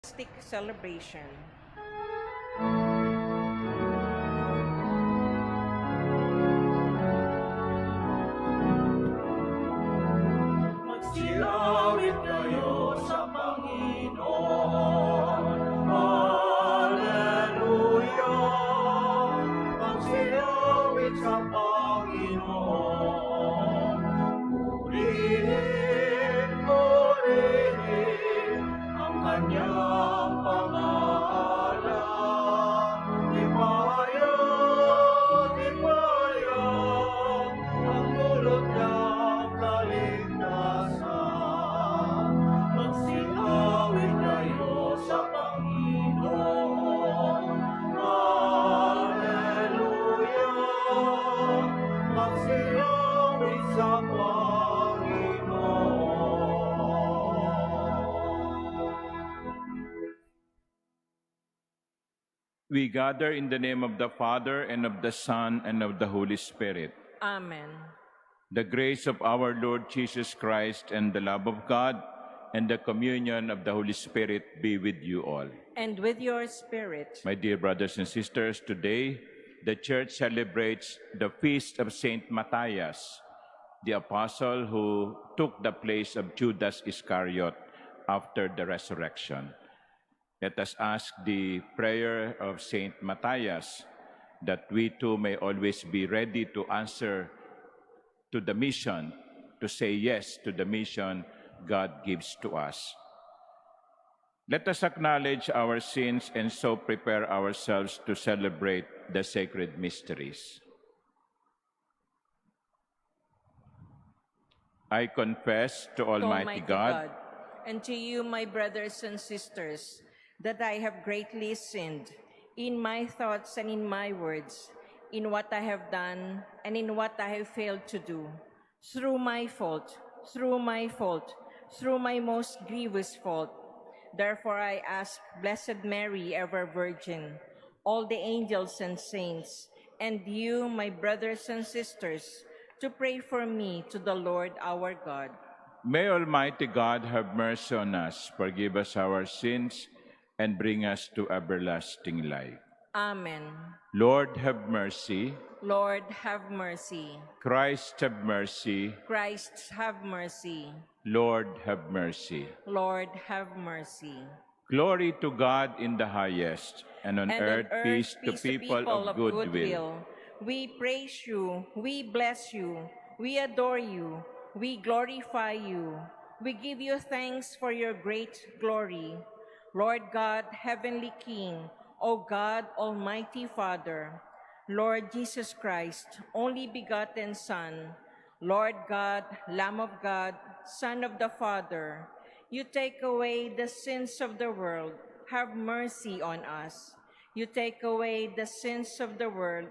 Eucharistic celebration. Magsilawit kayo sa Panginoon. Hallelujah! Magsilawit sa Panginoon. Purihin, purihin ang kanyang pangalan. Ipahayag, ipahayag ang dulot ng kaligtasan. Magsilawit kayo sa Panginoon. Hallelujah! Magsilawit sa Panginoon. We gather in the name of the Father, and of the Son, and of the Holy Spirit. Amen. The grace of our Lord Jesus Christ, and the love of God, and the communion of the Holy Spirit be with you all. And with your spirit. My dear brothers and sisters, today the Church celebrates the feast of Saint Matthias, the apostle who took the place of Judas Iscariot after the resurrection. Let us ask the prayer of Saint Matthias that we too may always be ready to answer to the mission, to say yes to the mission God gives to us. Let us acknowledge our sins and so prepare ourselves to celebrate the sacred mysteries. I confess to Almighty God and to you, my brothers and sisters, that I have greatly sinned in my thoughts and in my words, in what I have done and in what I have failed to do, through my fault, through my most grievous fault. Therefore I ask Blessed Mary, ever Virgin, all the angels and saints, and you, my brothers and sisters, to pray for me to the Lord our God. May Almighty God have mercy on us, forgive us our sins, and bring us to everlasting life. Amen. Lord, have mercy. Lord, have mercy. Christ, have mercy. Christ, have mercy. Lord, have mercy. Lord, have mercy. Glory to God in the highest, and on earth peace to people of good will. We praise you, we bless you, we adore you, we glorify you. We give you thanks for your great glory. Lord God, Heavenly King, O God, Almighty Father, Lord Jesus Christ, only begotten Son, Lord God, Lamb of God, Son of the Father, you take away the sins of the world, have mercy on us. You take away the sins of the world,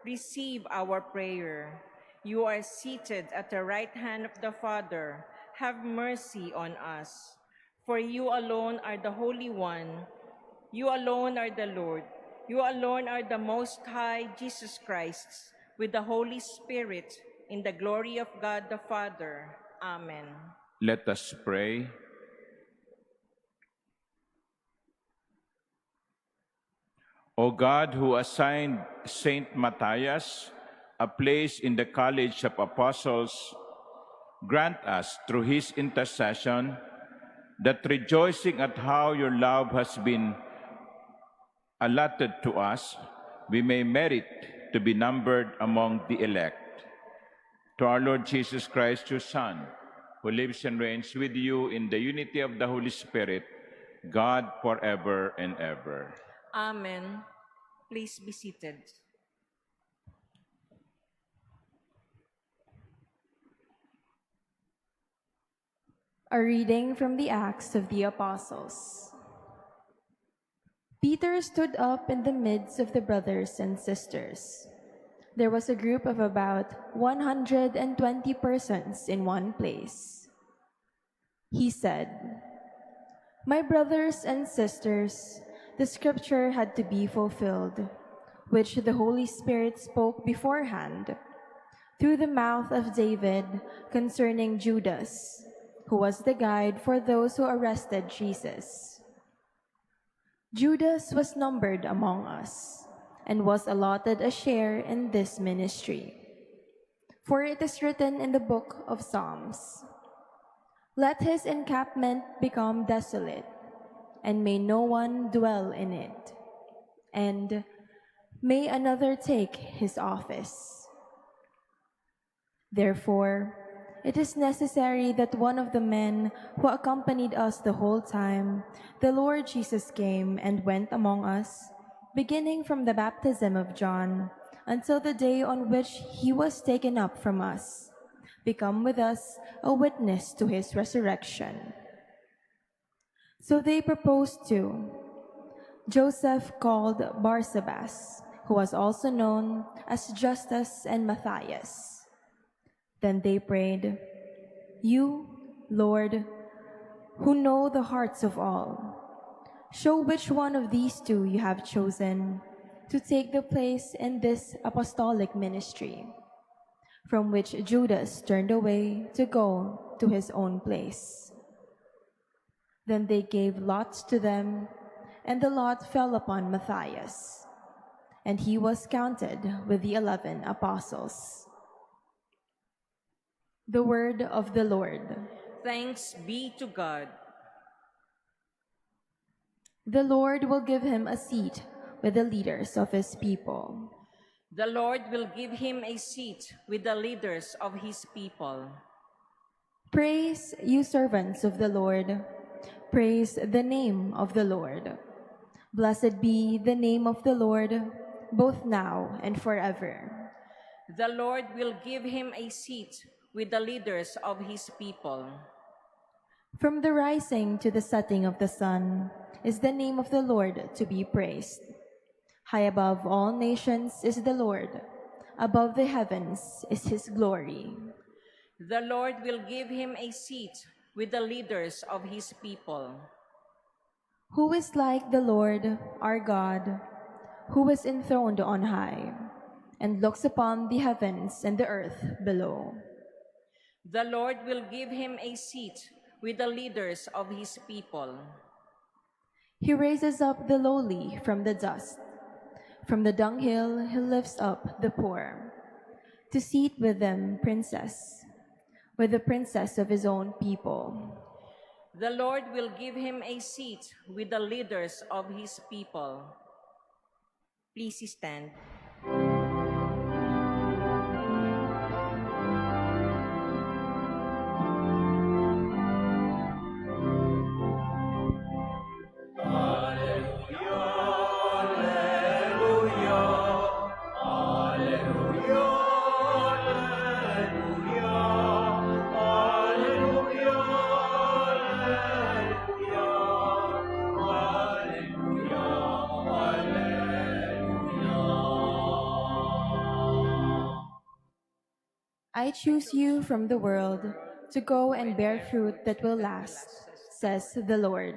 receive our prayer. You are seated at the right hand of the Father, have mercy on us. For you alone are the Holy One, you alone are the Lord, you alone are the Most High Jesus Christ, with the Holy Spirit, in the glory of God the Father. Amen. Let us pray. O God, who assigned Saint Matthias a place in the College of Apostles, grant us, through his intercession, that rejoicing at how your love has been allotted to us, we may merit to be numbered among the elect. To our Lord Jesus Christ, your Son, who lives and reigns with you in the unity of the Holy Spirit, God forever and ever. Amen. Please be seated. A reading from the Acts of the Apostles. Peter stood up in the midst of the brothers and sisters. There was a group of about 120 persons in one place. He said, "My brothers and sisters, the scripture had to be fulfilled, which the Holy Spirit spoke beforehand through the mouth of David concerning Judas, who was the guide for those who arrested Jesus. Judas was numbered among us and was allotted a share in this ministry. For it is written in the book of Psalms, "Let his encampment become desolate, and may no one dwell in it, and may another take his office." Therefore, it is necessary that one of the men who accompanied us the whole time the Lord Jesus came and went among us, beginning from the baptism of John until the day on which he was taken up from us, become with us a witness to his resurrection. So they proposed to Joseph, called Barsabas, who was also known as Justus, and Matthias. Then they prayed, "You, Lord, who know the hearts of all, show which one of these two you have chosen to take the place in this apostolic ministry, from which Judas turned away to go to his own place." Then they gave lots to them, and the lot fell upon Matthias, and he was counted with the 11 apostles. The word of the Lord. Thanks be to God. The Lord will give him a seat with the leaders of his people. The Lord will give him a seat with the leaders of his people. Praise, you servants of the Lord. Praise the name of the Lord. Blessed be the name of the Lord, both now and forever. The Lord will give him a seat with the leaders of his people. From the rising to the setting of the sun is the name of the Lord to be praised. High above all nations is the Lord. Above the heavens is his glory. The Lord will give him a seat with the leaders of his people. Who is like the Lord, our God, who is enthroned on high, and looks upon the heavens and the earth below? The Lord will give him a seat with the leaders of his people. He raises up the lowly from the dust. From the dunghill he lifts up the poor, to seat with them with the princess of his own people. The Lord will give him a seat with the leaders of his people. Please stand. I choose you from the world to go and bear fruit that will last, says the Lord.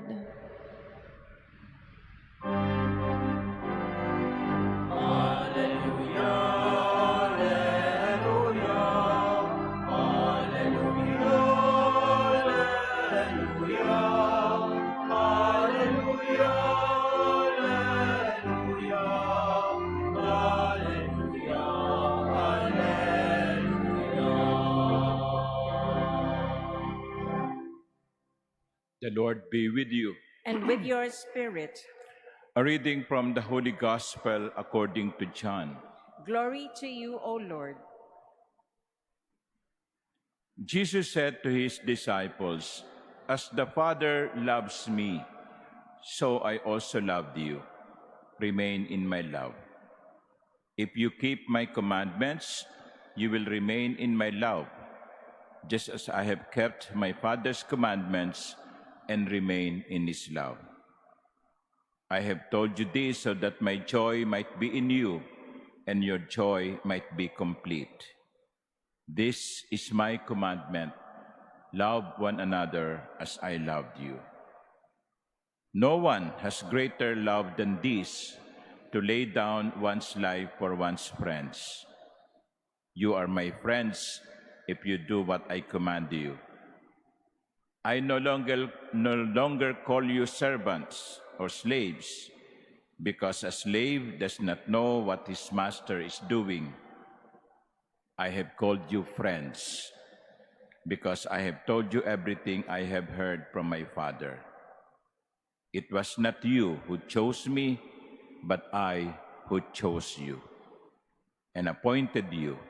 The Lord be with you. And with your spirit. A reading from the Holy Gospel according to John. Glory to you, O Lord. Jesus said to his disciples, "As the Father loves me, so I also loved you. Remain in my love. If you keep my commandments, you will remain in my love, just as I have kept my Father's commandments and remain in his love. I have told you this so that my joy might be in you and your joy might be complete. This is my commandment: love one another as I loved you. No one has greater love than this, to lay down one's life for one's friends. You are my friends if you do what I command you. I no longer call you servants or slaves, because a slave does not know what his master is doing. I have called you friends, because I have told you everything I have heard from my Father. It was not you who chose me, but I who chose you and appointed you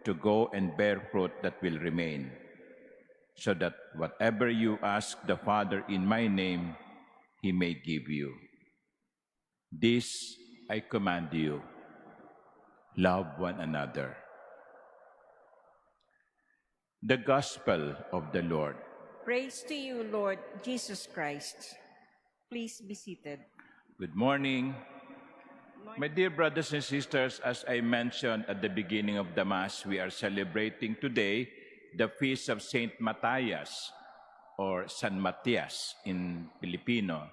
to go and bear fruit that will remain, so that whatever you ask the Father in my name, he may give you. This I command you: love one another. The Gospel of the Lord. Praise to you, Lord Jesus Christ. Please be seated. Good morning. My dear brothers and sisters, as I mentioned at the beginning of the Mass, we are celebrating today the feast of Saint Matthias, or San Matias in Filipino.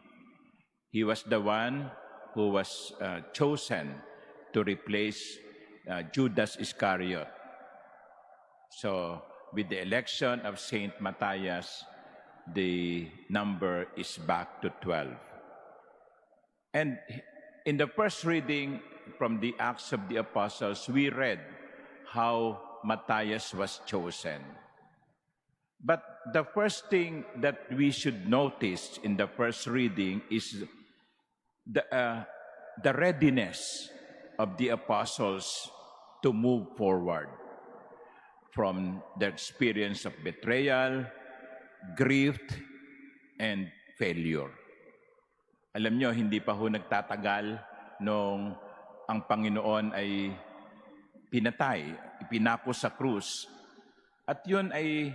He was the one who was chosen to replace Judas Iscariot. So, with the election of Saint Matthias, the number is back to 12. And in the first reading from the Acts of the Apostles, we read how Matthias was chosen. But the first thing that we should notice in the first reading is the readiness of the apostles to move forward from their experience of betrayal, grief, and failure. Alam nyo, hindi pa ho nagtatagal nung ang Panginoon ay pinatay, ipinako sa krus. At yun ay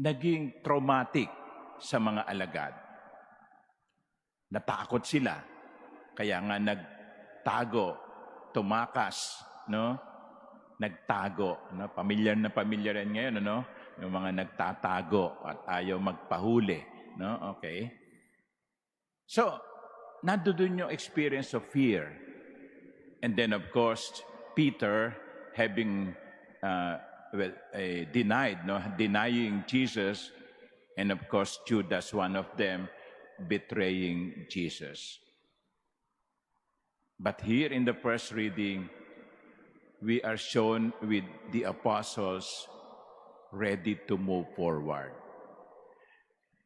naging traumatic sa mga alagad. Natakot sila, kaya nga nagtago, tumakas, no? Nagtago, no? Pamilyar na pamilyar yan ngayon, no? Yung mga nagtatago at ayaw magpahuli, no? Okay? So, nandoon yung experience of fear. And then, of course, Peter having denied, no? Denying Jesus, and of course, Judas, one of them, betraying Jesus. But here in the first reading, we are shown with the apostles ready to move forward.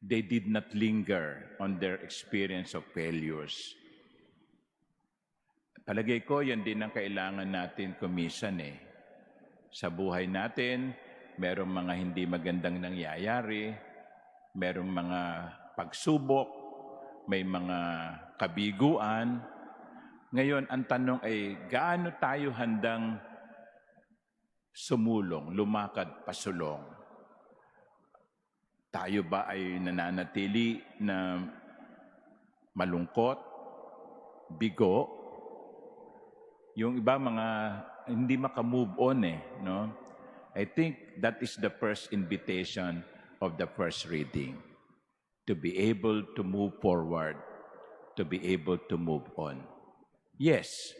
They did not linger on their experience of failures. Palagay ko, yan din ang kailangan natin kumisan eh. Sa buhay natin, merong mga hindi magandang nangyayari, merong mga pagsubok, may mga kabiguan. Ngayon, ang tanong ay, gaano tayo handang sumulong, lumakad, pasulong? Tayo ba ay nananatili na malungkot, bigo? Yung iba mga hindi makamove on eh, no? I think that is the first invitation of the first reading. To be able to move forward, to be able to move on. Yes,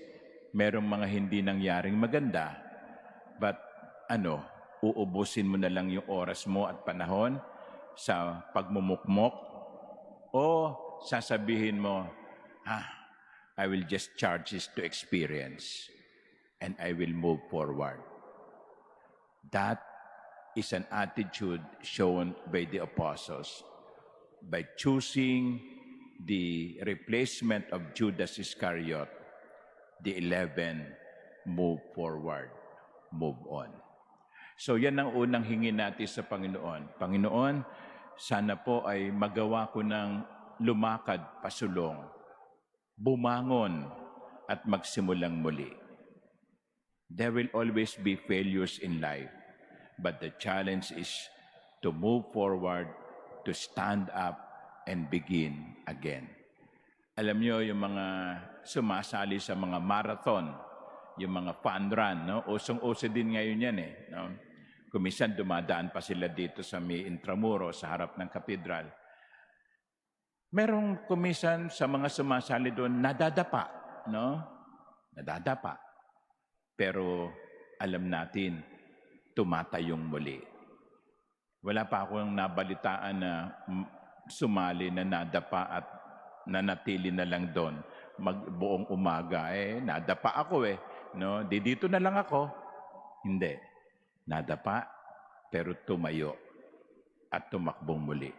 merong mga hindi nangyaring maganda, but uubusin mo na lang yung oras mo at panahon sa pagmumukmok, o sasabihin mo, I will just charge this to experience and I will move forward. That is an attitude shown by the apostles. By choosing the replacement of Judas Iscariot, the 11 move forward, move on. So yan ang unang hingin natin sa Panginoon. Panginoon, sana po ay magawa ko ng lumakad, pasulong, bumangon at magsimulang muli. There will always be failures in life, but the challenge is to move forward, to stand up and begin again. Alam nyo, yung mga sumasali sa mga marathon, yung mga fun run, no? Usong-uso din ngayon yan eh. No? Kuminsan dumadaan pa sila dito sa may Intramuros, sa harap ng katedral. Merong kuminsan sa mga sumasali doon, nadadapa, no? Nadadapa. Pero alam natin, tumatayong muli. Wala pa akong nabalitaan na sumali na nadapa at nanatili na lang doon buong umaga. Nadapa ako no? Dito na lang ako. Hindi. Nadapa, pero tumayo at tumakbong muli.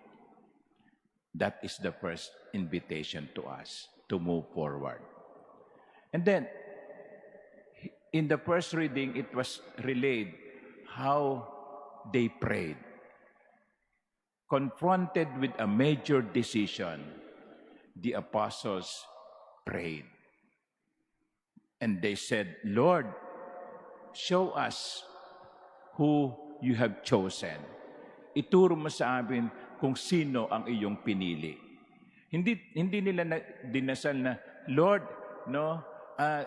That is the first invitation to us to move forward. And then, in the first reading, it was relayed how they prayed. Confronted with a major decision, the apostles prayed. And they said, Lord, show us who you have chosen. Ituro mo sa amin kung sino ang iyong pinili. Hindi nila dinasal na, Lord, no,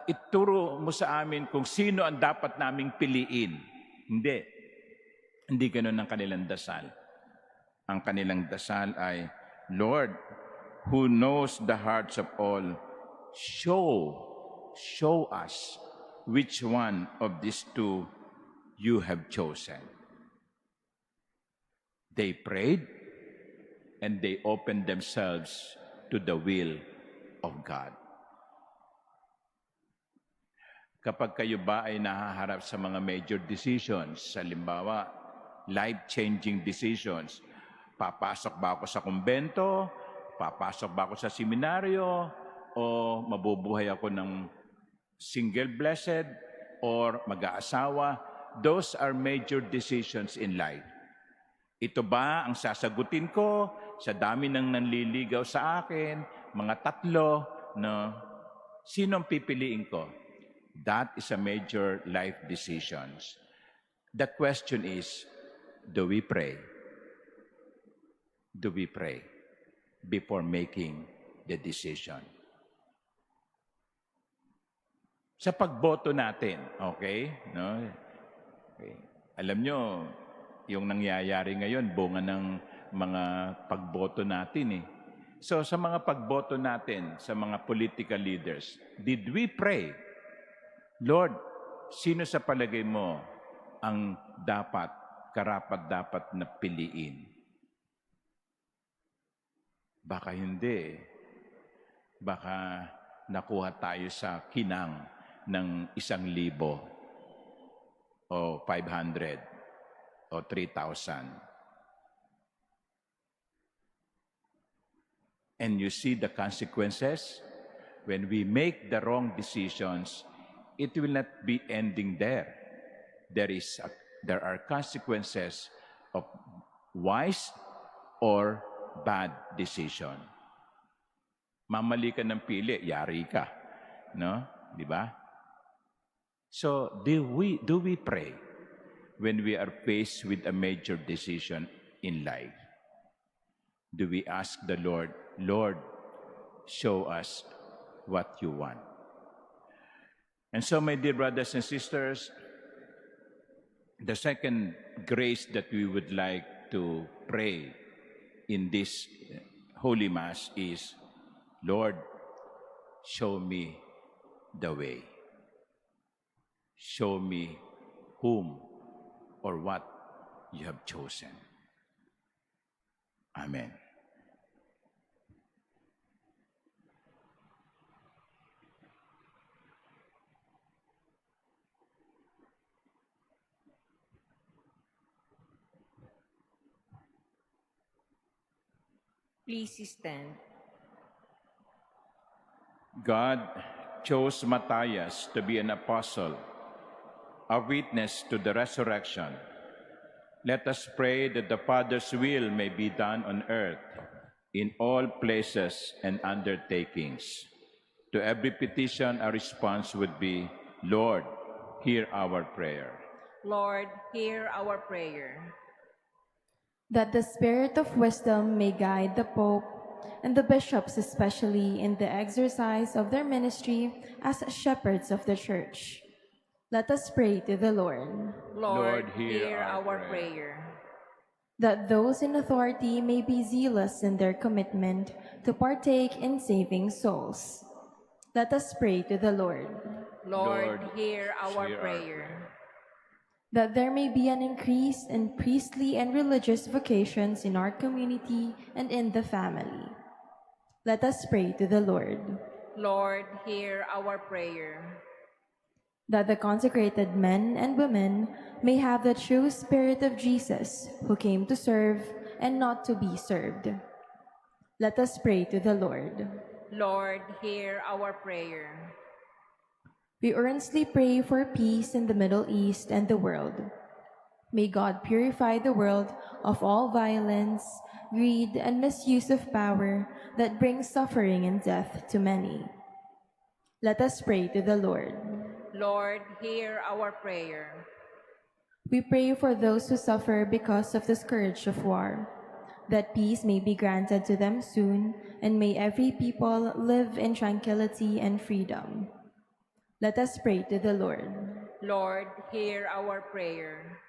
ituro mo sa amin kung sino ang dapat naming piliin. Hindi ganun ang kanilang dasal. Ang kanilang dasal ay, Lord, who knows the hearts of all, show us which one of these two you have chosen. They prayed and they opened themselves to the will of God. Kapag kayo ba ay nahaharap sa mga major decisions, halimbawa, life-changing decisions, papasok ba ako sa kumbento, papasok ba ako sa seminaryo, o mabubuhay ako ng single blessed, or mag-aasawa, those are major decisions in life. Ito ba ang sasagutin ko sa dami ng nanliligaw sa akin, mga tatlo, no? Sino ang pipiliin ko? That is a major life decisions. The question is, do we pray? Do we pray before making the decision? Sa pagboto natin, okay? No? Okay. Alam nyo, yung nangyayari ngayon, bunga ng mga pagboto natin So sa mga pagboto natin, sa mga political leaders, did we pray? Lord, sino sa palagay mo ang karapat-dapat na piliin? Baka hindi. Baka nakuha tayo sa kinang ng 1,000 o 500 o 3,000. And you see the consequences? When we make the wrong decisions, it will not be ending there. There are consequences of wise or bad decision. Mamali ka ng pili, yari ka. No? Di ba? So, do we pray when we are faced with a major decision in life? Do we ask the Lord, Lord, show us what you want? And so, my dear brothers and sisters, the second grace that we would like to pray in this Holy Mass is, Lord, show me the way. Show me whom or what you have chosen. Amen. Please stand. God chose Matthias to be an apostle, a witness to the resurrection. Let us pray that the Father's will may be done on earth, in all places and undertakings. To every petition, a response would be, Lord, hear our prayer. Lord, hear our prayer. That the spirit of wisdom may guide the Pope and the bishops especially in the exercise of their ministry as shepherds of the Church. Let us pray to the Lord. Lord, hear our prayer. That those in authority may be zealous in their commitment to partake in saving souls. Let us pray to the Lord. Lord, hear our prayer. that there may be an increase in priestly and religious vocations in our community and in the family. Let us pray to the Lord. Lord, hear our prayer. That the consecrated men and women may have the true spirit of Jesus, who came to serve and not to be served. Let us pray to the Lord. Lord, hear our prayer. We earnestly pray for peace in the Middle East and the world. May God purify the world of all violence, greed, and misuse of power that brings suffering and death to many. Let us pray to the Lord. Lord, hear our prayer. We pray for those who suffer because of the scourge of war, that peace may be granted to them soon, and may every people live in tranquility and freedom. Let us pray to the Lord. Lord, hear our prayer.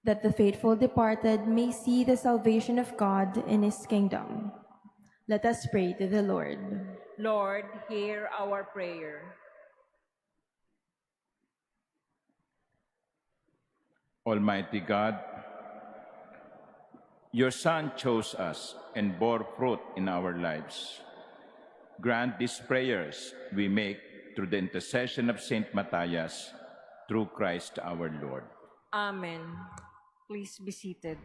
That the faithful departed may see the salvation of God in His kingdom. Let us pray to the Lord. Lord, hear our prayer. Almighty God, your Son chose us and bore fruit in our lives. Grant these prayers we make through the intercession of Saint Matthias, through Christ our Lord. Amen. Please be seated.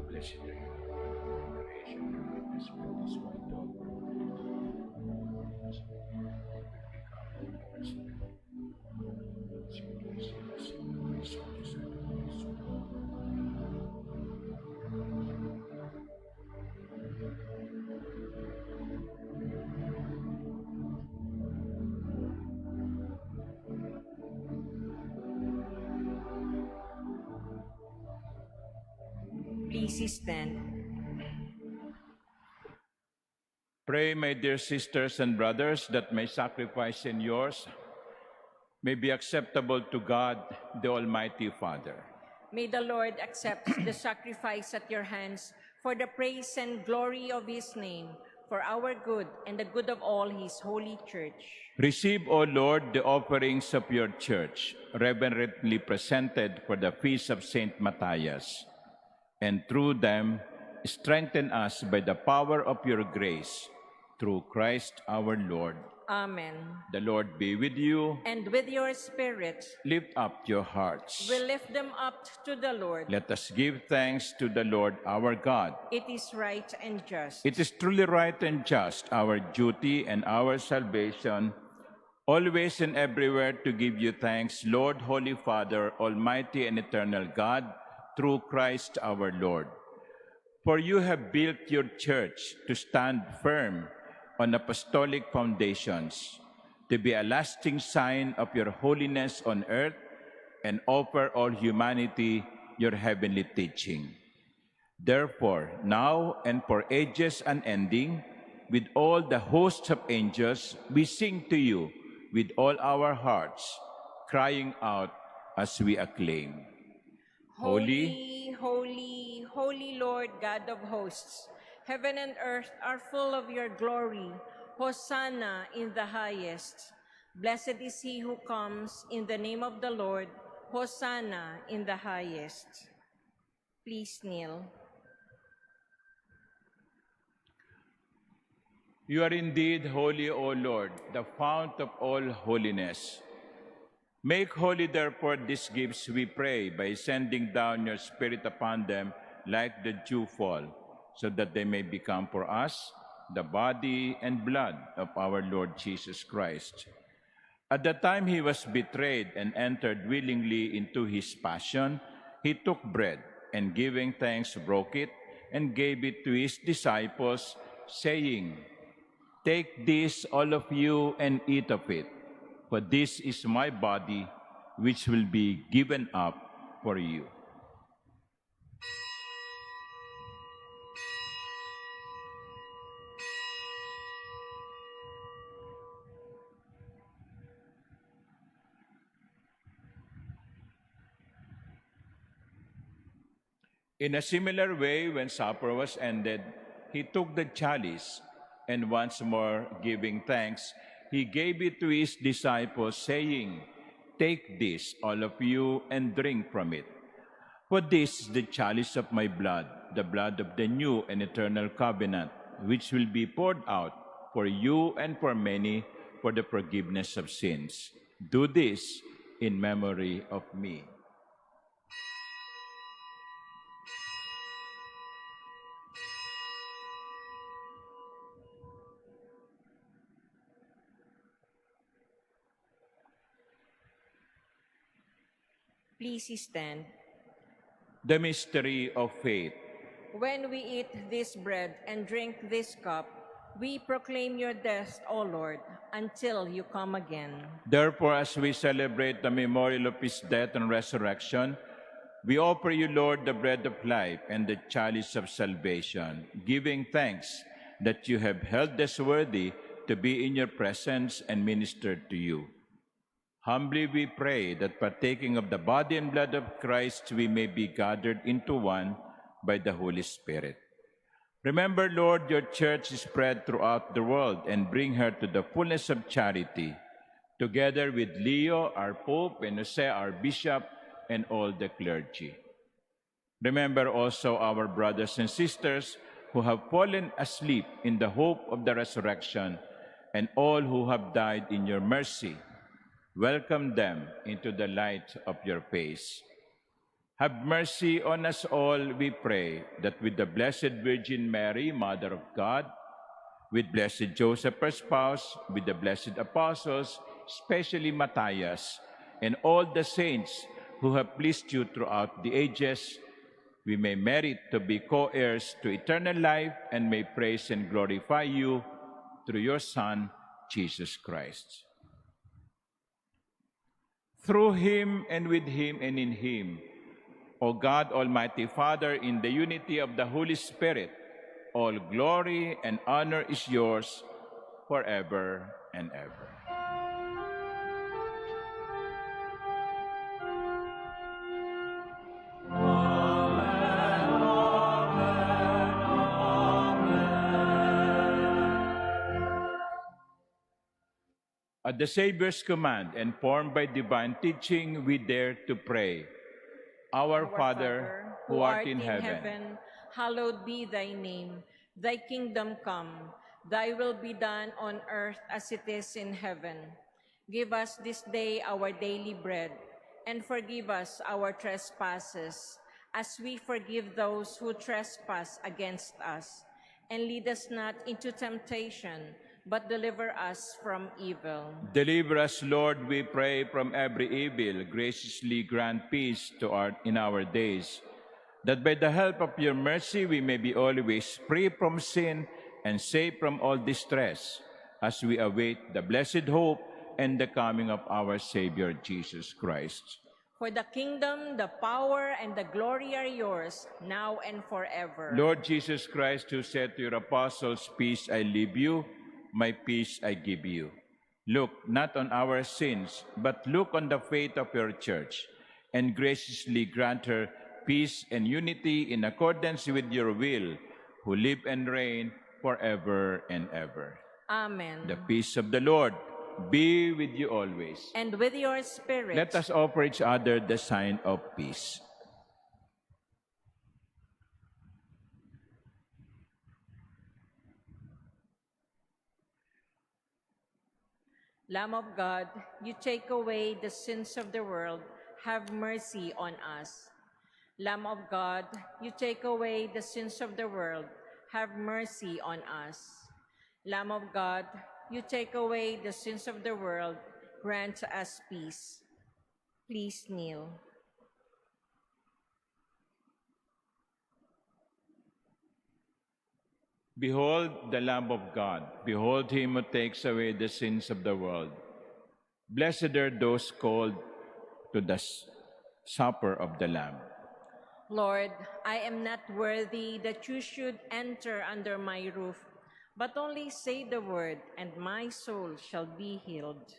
Blessed are you, creation, goodness, this white dog. Please stand. Pray, my dear sisters and brothers, that my sacrifice and yours may be acceptable to God, the Almighty Father. May the Lord accept the sacrifice at your hands for the praise and glory of his name, for our good and the good of all his holy church. Receive, O Lord, the offerings of your church, reverently presented for the feast of Saint Matthias, and through them strengthen us by the power of your grace, through Christ our Lord. Amen. The Lord be with you. And with your spirit, Lift up your hearts. we lift them up to the Lord. Let us give thanks to the Lord our God. It is right and just. It is truly right and just, our duty and our salvation, always and everywhere to give you thanks, Lord, Holy Father, Almighty and eternal God, through Christ our Lord. For you have built your church to stand firm on apostolic foundations, to be a lasting sign of your holiness on earth, and offer all humanity your heavenly teaching. Therefore, now and for ages unending, with all the hosts of angels, we sing to you with all our hearts, crying out as we acclaim. Holy, holy, holy Lord God of hosts, heaven and earth are full of your glory. Hosanna in the highest. Blessed is he who comes in the name of the Lord. Hosanna in the highest. Please kneel. You are indeed holy, O Lord, the fount of all holiness. Make holy, therefore, these gifts, we pray, by sending down your Spirit upon them like the dewfall, so that they may become for us the body and blood of our Lord Jesus Christ. At the time he was betrayed and entered willingly into his passion, he took bread and giving thanks broke it and gave it to his disciples, saying, "Take this, all of you, and eat of it, for this is my body, which will be given up for you." In a similar way, when supper was ended, he took the chalice, and once more giving thanks, he gave it to his disciples, saying, "Take this, all of you, and drink from it. For this is the chalice of my blood, the blood of the new and eternal covenant, which will be poured out for you and for many for the forgiveness of sins. Do this in memory of me." Please stand. The mystery of faith. When we eat this bread and drink this cup, we proclaim your death, O Lord, until you come again. Therefore, as we celebrate the memorial of his death and resurrection, we offer you, Lord, the bread of life and the chalice of salvation, giving thanks that you have held us worthy to be in your presence and ministered to you. Humbly we pray that partaking of the body and blood of Christ, we may be gathered into one by the Holy Spirit. Remember, Lord, your church is spread throughout the world and bring her to the fullness of charity, together with Leo, our Pope, and Jose, our Bishop, and all the clergy. Remember also our brothers and sisters who have fallen asleep in the hope of the resurrection, and all who have died in your mercy. Welcome them into the light of your face. Have mercy on us all, we pray, that with the Blessed Virgin Mary, Mother of God, with Blessed Joseph, her spouse, with the blessed apostles, especially Matthias, and all the saints who have pleased you throughout the ages, we may merit to be co-heirs to eternal life and may praise and glorify you through your Son, Jesus Christ. Through him and with him and in him, O God, Almighty Father, in the unity of the Holy Spirit, all glory and honor is yours forever and ever. At the Savior's command and formed by divine teaching, we dare to pray. Our Father, who art in heaven, hallowed be thy name. Thy kingdom come. Thy will be done on earth as it is in heaven. Give us this day our daily bread, and forgive us our trespasses, as we forgive those who trespass against us. And lead us not into temptation, but deliver us from evil. Deliver us, Lord, we pray, from every evil. Graciously grant peace in our days, that by the help of your mercy we may be always free from sin and safe from all distress, as we await the blessed hope and the coming of our Savior, Jesus Christ. For the kingdom, the power, and the glory are yours, now and forever. Lord Jesus Christ, who said to your apostles, "Peace I leave you, my peace I give you." Look not on our sins, but look on the faith of your church, and graciously grant her peace and unity in accordance with your will, who live and reign forever and ever. Amen. The peace of the Lord be with you always. And with your spirit. Let us offer each other the sign of peace. Lamb of God, you take away the sins of the world, have mercy on us. Lamb of God, you take away the sins of the world, have mercy on us. Lamb of God, you take away the sins of the world, grant us peace. Please kneel. Behold the Lamb of God. Behold him who takes away the sins of the world. Blessed are those called to the supper of the Lamb. Lord, I am not worthy that you should enter under my roof, but only say the word, and my soul shall be healed.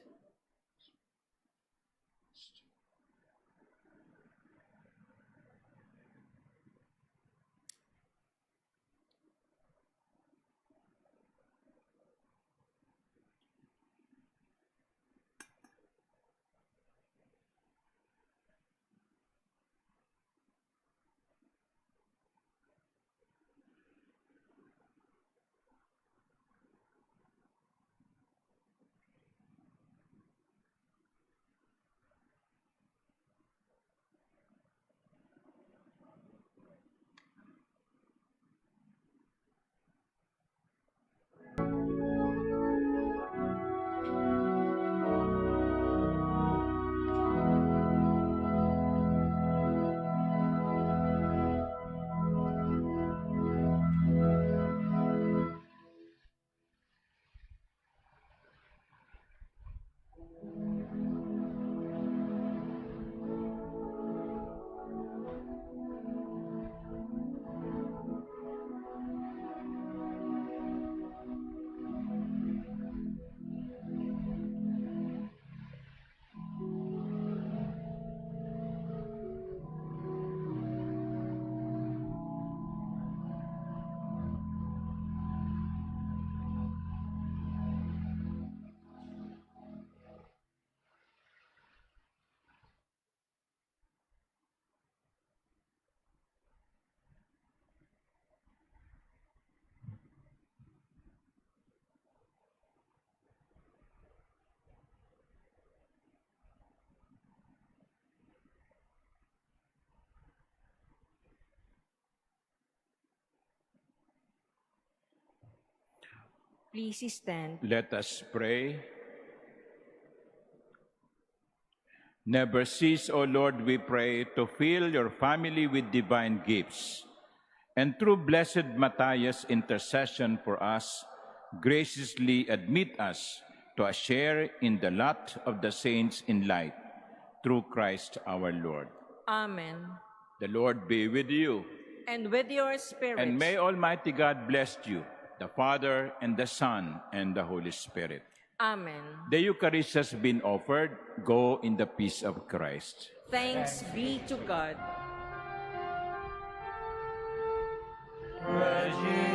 Please stand. Let us pray. Never cease, O Lord, we pray, to fill your family with divine gifts. And through Blessed Matthias' intercession for us, graciously admit us to a share in the lot of the saints in light, through Christ our Lord. Amen. The Lord be with you. And with your spirit. And may Almighty God bless you, the Father, and the Son, and the Holy Spirit. Amen. The Eucharist has been offered. Go in the peace of Christ. Thanks be to God. Praise ye